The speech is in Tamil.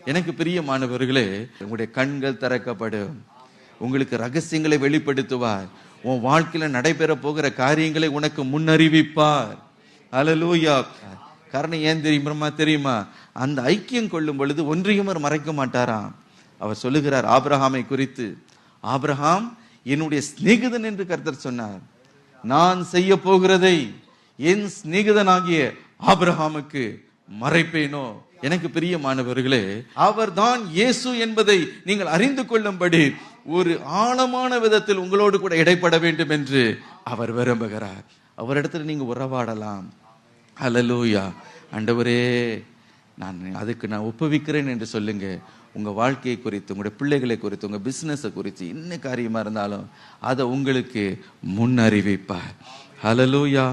எனக்கு பிரியமானவர்களே, உங்களுடைய கண்கள் திறக்கப்படும். உங்களுக்கு ரகசியங்களை வெளிப்படுத்துவார். உன் வாழ்க்கையில நடைபெற போகிற காரியங்களை உனக்கு முன்னறிவிப்பார். ஹல்லேலூயா. காரணம் ஏன் தெரியுமா? அந்த ஐக்கியம் கொள்ளும் பொழுது ஒன்றையும் அவர் மறைக்க மாட்டாராம். அவர் சொல்லுகிறார் ஆபிரகாமை குறித்து, ஆபிரகாம் என்னுடைய சிநேகிதன் என்று கர்த்தர் சொன்னார். நான் செய்ய போகிறதை என் சிநேகிதனாகிய ஆபிரகாமுக்கு மறைப்பேனோ? எனக்கு பிரியமானவர்களே, அவர் தான் இயேசு என்பதை நீங்கள் அறிந்து கொள்ளும்படி ஒரு ஆழமான விதத்தில் உங்களோடு கூட இடைப்பட வேண்டும் என்று அவர் விரும்புகிறார். அவரிடத்துல நீங்க உறவாடலாம். ஹல்லேலூயா. ஆண்டவரே, அதுக்கு நான் ஒப்புவிக்கிறேன் என்று சொல்லுங்க. உங்க வாழ்க்கையை குறித்து, உங்களுடைய பிள்ளைகளை குறித்து, உங்க பிசினஸை குறித்து என்ன காரியமா இருந்தாலும் அதை உங்களுக்கு முன் அறிவிப்பார். ஹல்லேலூயா.